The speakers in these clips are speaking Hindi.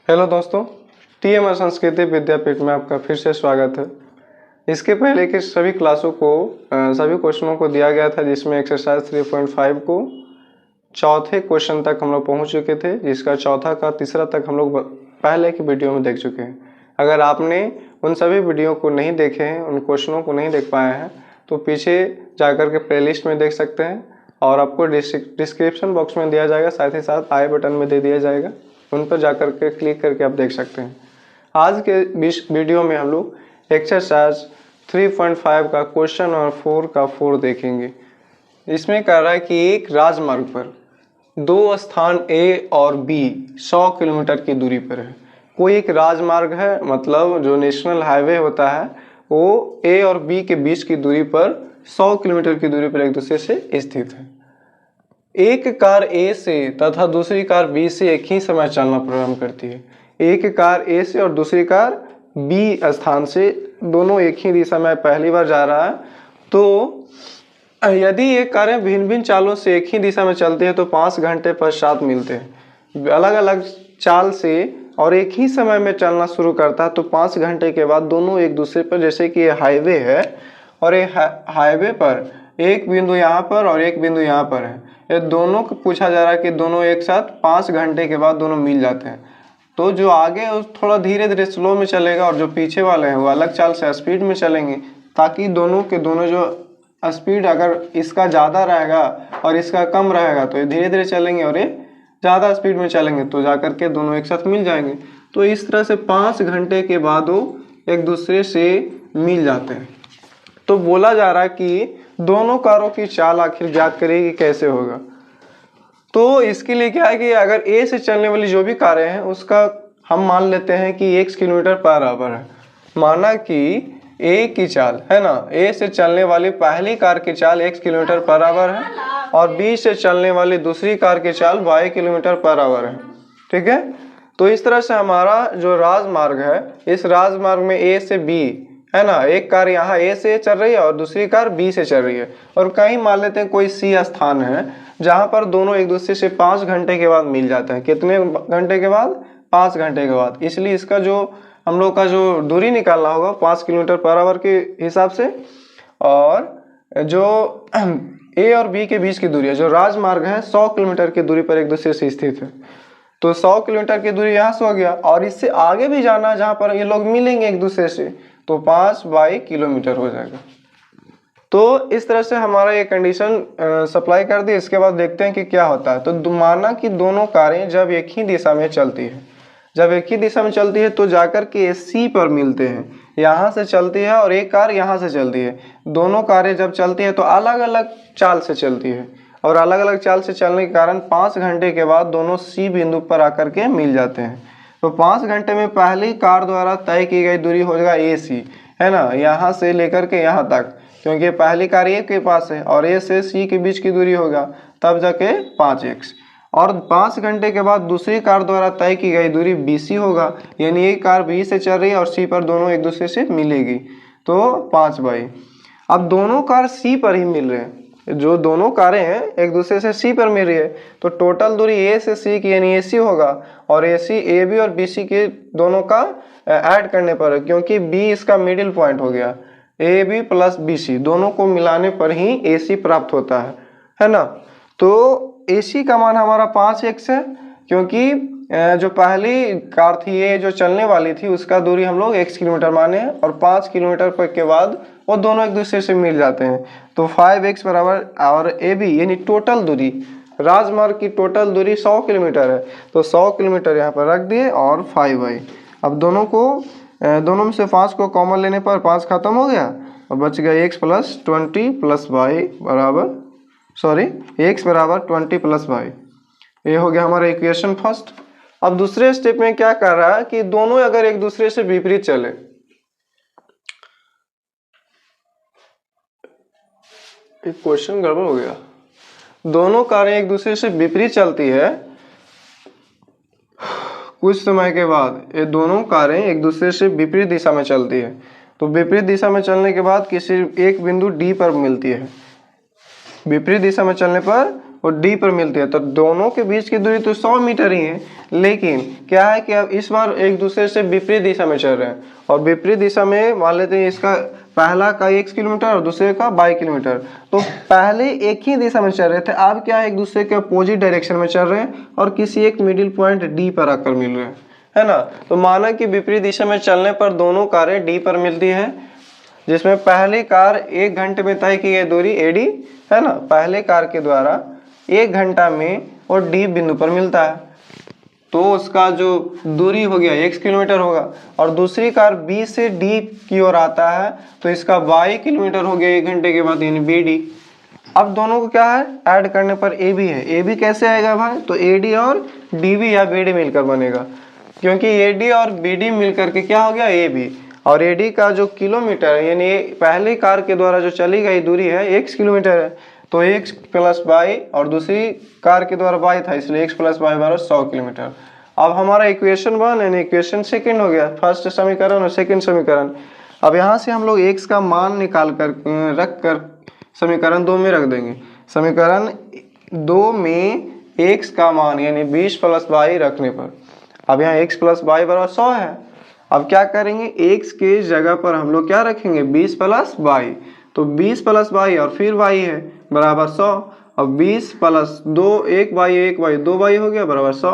हेलो दोस्तों, टीएमआर संस्कृति विद्यापीठ में आपका फिर से स्वागत है। इसके पहले के सभी क्लासों को सभी क्वेश्चनों को दिया गया था, जिसमें एक्सरसाइज 3.5 को चौथे क्वेश्चन तक हम लोग पहुंच चुके थे, जिसका चौथा का तीसरा तक हम लोग पहले की वीडियो में देख चुके हैं। अगर आपने उन सभी वीडियो को नहीं देखे हैं, उन क्वेश्चनों को नहीं देख पाए हैं, तो पीछे जाकर के प्लेलिस्ट में देख सकते हैं और आपको डिस्क्रिप्शन बॉक्स में दिया जाएगा, साथ ही साथ आई बटन में दे दिया जाएगा, उन पर जाकर के क्लिक करके आप देख सकते हैं। आज के वीडियो में हम लोग एक्सरसाइज 3.5 का क्वेश्चन नंबर 4 का 4 देखेंगे। इसमें कह रहा है कि एक राजमार्ग पर दो स्थान ए और बी 100 किलोमीटर की दूरी पर है। कोई एक राजमार्ग है, मतलब जो नेशनल हाईवे होता है, वो ए और बी के बीच की दूरी पर 100 किलोमीटर की दूरी पर एक दूसरे से स्थित है। एक कार ए से तथा दूसरी कार बी से एक ही समय चलना प्रारंभ करती है। एक कार ए से और दूसरी कार बी स्थान से, दोनों एक ही दिशा में पहली बार जा रहा है। तो यदि ये कारें भिन्न भिन्न चालों से एक ही दिशा में चलती है तो 5 घंटे पश्चात मिलते हैं। अलग अलग चाल से और एक ही समय में चलना शुरू करता है तो 5 घंटे के बाद दोनों एक दूसरे पर, जैसे कि ये हाईवे है और ये हाईवे पर एक बिंदु यहाँ पर और एक बिंदु यहाँ पर है, ये दोनों को पूछा जा रहा है कि दोनों एक साथ 5 घंटे के बाद दोनों मिल जाते हैं। तो जो आगे है थोड़ा धीरे धीरे स्लो में चलेगा और जो पीछे वाले हैं वो अलग चाल से स्पीड में चलेंगे, ताकि दोनों के दोनों जो स्पीड अगर इसका ज़्यादा रहेगा और इसका कम रहेगा तो ये धीरे धीरे चलेंगे और ये ज़्यादा स्पीड में चलेंगे, तो जाकर के दोनों एक साथ मिल जाएंगे। तो इस तरह से 5 घंटे के बाद वो एक दूसरे से मिल जाते हैं। तो बोला जा रहा है कि दोनों कारों की चाल आखिर ज्ञात करेगी कैसे होगा। तो इसके लिए क्या है कि अगर ए से चलने वाली जो भी कारें हैं उसका हम मान लेते हैं कि 1 किलोमीटर पर आवर है। माना कि ए की चाल है ना, ए से चलने वाली पहली कार की चाल 1 किलोमीटर पर आवर है और बी से चलने वाली दूसरी कार की चाल 22 किलोमीटर पर आवर है। ठीक है, तो इस तरह से हमारा जो राजमार्ग है, इस राजमार्ग में ए से बी है ना, एक कार यहाँ ए से चल रही है और दूसरी कार बी से चल रही है, और कहीं मान लेते हैं कोई सी स्थान है जहाँ पर दोनों एक दूसरे से 5 घंटे के बाद मिल जाते हैं। कितने घंटे के बाद? 5 घंटे के बाद। इसलिए इसका जो हम लोग का जो दूरी निकालना होगा 5 किलोमीटर पर आवर के हिसाब से, और जो ए और बी के बीच की दूरी है, जो राजमार्ग है 100 किलोमीटर की दूरी पर एक दूसरे से स्थित है। तो 100 किलोमीटर की दूरी यहाँ से हो गया, और इससे आगे भी जाना जहाँ पर ये लोग मिलेंगे एक दूसरे से, तो 5 किलोमीटर हो जाएगा। तो इस तरह से हमारा ये कंडीशन सप्लाई कर दी। इसके बाद देखते हैं कि क्या होता है। तो माना कि दोनों कारें जब एक ही दिशा में चलती है, जब एक ही दिशा में चलती है तो जाकर के सी पर मिलते हैं। यहाँ से चलती है और एक कार यहाँ से चलती है। दोनों कारें जब चलती है तो अलग अलग चाल से चलती है, और अलग अलग चाल से चलने के कारण 5 घंटे के बाद दोनों सी बिंदु पर आकर के मिल जाते हैं। तो 5 घंटे में पहली कार द्वारा तय की गई दूरी हो जाएगा ए सी, है ना, यहाँ से लेकर के यहाँ तक, क्योंकि पहली कार ए के पास है और ए से सी के बीच की दूरी होगा, तब जाके 5x। और 5 घंटे के बाद दूसरी कार द्वारा तय की गई दूरी बी सी होगा, यानी एक कार बी से चल रही है और सी पर दोनों एक दूसरे से मिलेगी, तो 5y। अब दोनों कार सी पर ही मिल रहे हैं, जो दोनों कारें हैं एक दूसरे से सी पर मिल रही है, तो टोटल दूरी ए से सी की यानी AC होगा, और AC ए बी और BC के दोनों का ऐड करने पर, क्योंकि B इसका मिडिल पॉइंट हो गया, AB प्लस BC दोनों को मिलाने पर ही AC प्राप्त होता है ना। तो AC का मान हमारा 5x है, क्योंकि जो पहली कार थी ये जो चलने वाली थी उसका दूरी हम लोग x किलोमीटर माने हैं, और 5 किलोमीटर के बाद वो दोनों एक दूसरे से मिल जाते हैं। तो 5x बराबर, और AB यानी टोटल दूरी, राजमार्ग की टोटल दूरी 100 किलोमीटर है, तो 100 किलोमीटर यहाँ पर रख दिए और 5y। अब दोनों में से 5 को कॉमन लेने पर 5 खत्म हो गया और बच गया x प्लस 20 प्लस y बराबर, x बराबर 20 प्लस y। ये हो गया हमारा इक्वेशन फर्स्ट। अब दूसरे स्टेप में क्या कर रहा है कि दोनों अगर एक दूसरे से विपरीत चले, एक क्वेश्चन गड़बड़ हो गया, दोनों कारें एक दूसरे से विपरीत चलती है, कुछ समय के बाद ये दोनों कारें एक दूसरे से विपरीत दिशा में चलती है, तो विपरीत दिशा में चलने के बाद किसी एक बिंदु डी पर मिलती है। विपरीत दिशा में चलने पर और डी पर मिलती है, तो दोनों के बीच की दूरी तो 100 मीटर ही है। लेकिन क्या है कि अब इस बार एक दूसरे से विपरीत दिशा में चल रहे हैं, और विपरीत दिशा में मान लेते हैं इसका पहला का x किलोमीटर और दूसरे का y किलोमीटर। तो पहले एक ही दिशा में चल रहे थे, अब क्या है एक दूसरे के अपोजिट डायरेक्शन में चल रहे हैं और किसी एक मिडिल पॉइंट डी पर आकर मिल रहे हैं, है ना। तो माना कि विपरीत दिशा में चलने पर दोनों कारें डी पर मिलती है, जिसमें पहली कार 1 घंटे में तय की गई दूरी AD है ना, पहले कार के द्वारा 1 घंटा में और डी बिंदु पर मिलता है, तो उसका जो दूरी हो गया x किलोमीटर होगा। और दूसरी कार B से D की ओर आता है, तो इसका y किलोमीटर हो गया 1 घंटे के बाद, यानी BD। अब दोनों को क्या है ऐड करने पर AB है, AB कैसे आएगा भाई, तो AD और DB या BD मिलकर बनेगा, क्योंकि AD और BD मिलकर के क्या हो गया AB। और AD का जो किलोमीटर है, यानी पहली कार के द्वारा जो चली गई दूरी है x किलोमीटर है, तो x प्लस y, और दूसरी कार के द्वारा y था, इसलिए x प्लस y बराबर 100 किलोमीटर। अब हमारा इक्वेशन 1 यानी इक्वेशन सेकंड हो गया, फर्स्ट समीकरण और सेकंड समीकरण। अब यहाँ से हम लोग x का मान निकाल कर रख कर समीकरण 2 में रख देंगे। समीकरण 2 में x का मान यानी 20 प्लस y रखने पर, अब यहाँ x प्लस y बराबर 100 है। अब क्या करेंगे, x के जगह पर हम लोग क्या रखेंगे 20 प्लस y, तो 20 प्लस y और फिर y है बराबर 100। अब 20 प्लस 2 1y 2y हो गया बराबर 100।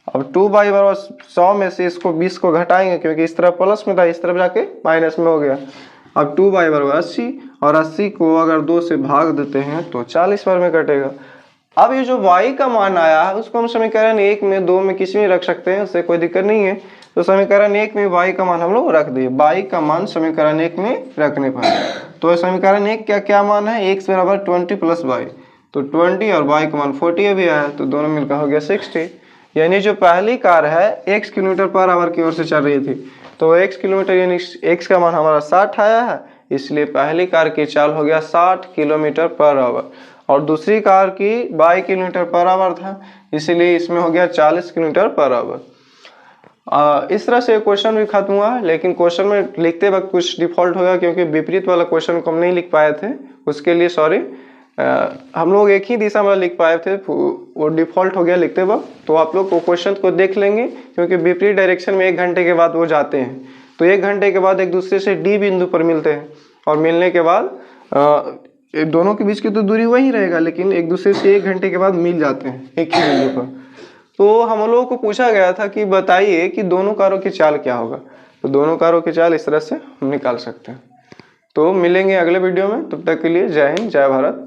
अब 2y बराबर 100 में से इसको 20 को घटाएंगे, क्योंकि इस तरफ प्लस में था, इस तरफ जाके माइनस में हो गया। अब 2y बराबर 80, और 80 को अगर 2 से भाग देते हैं तो 40 बार में कटेगा। अब ये जो y का मान आया है उसको हम समीकरण 1 में 2 में किसी में रख सकते हैं, उससे कोई दिक्कत नहीं है। तो समीकरण 1 में y का मान हम लोग रख दिए, y का मान समीकरण 1 में रखने पर, तो समीकरण 1 क्या क्या मान है, x बराबर 20 प्लस y, तो 20 और y का मान 40 अभी आया, तो दोनों मिलकर हो गया 60। यानी जो पहली कार है x किलोमीटर पर आवर की ओर से चल रही थी, तो x किलोमीटर यानी x का मान हमारा 60 आया है, इसलिए पहली कार की चाल हो गया 60 किलोमीटर पर आवर, और दूसरी कार की 22 किलोमीटर पर आवर था, इसलिए इसमें हो गया 40 किलोमीटर पर आवर। इस तरह से क्वेश्चन भी खत्म हुआ, लेकिन क्वेश्चन में लिखते वक्त कुछ डिफॉल्ट हो गया, क्योंकि विपरीत वाला क्वेश्चन को हम नहीं लिख पाए थे, उसके लिए सॉरी। हम लोग एक ही दिशा में लिख पाए थे, वो डिफॉल्ट हो गया लिखते वक्त। तो आप लोग को क्वेश्चन को देख लेंगे, क्योंकि विपरीत डायरेक्शन में 1 घंटे के बाद वो जाते हैं, तो 1 घंटे के बाद एक दूसरे से डी बिंदु पर मिलते हैं, और मिलने के बाद दोनों के बीच की तो दूरी वही रहेगा, लेकिन एक दूसरे से 1 घंटे के बाद मिल जाते हैं एक ही बिंदु पर। तो हम लोगों को पूछा गया था कि बताइए कि दोनों कारों की चाल क्या होगा, तो दोनों कारों की चाल इस तरह से हम निकाल सकते हैं। तो मिलेंगे अगले वीडियो में, तब तक के लिए जय हिंद, जय भारत।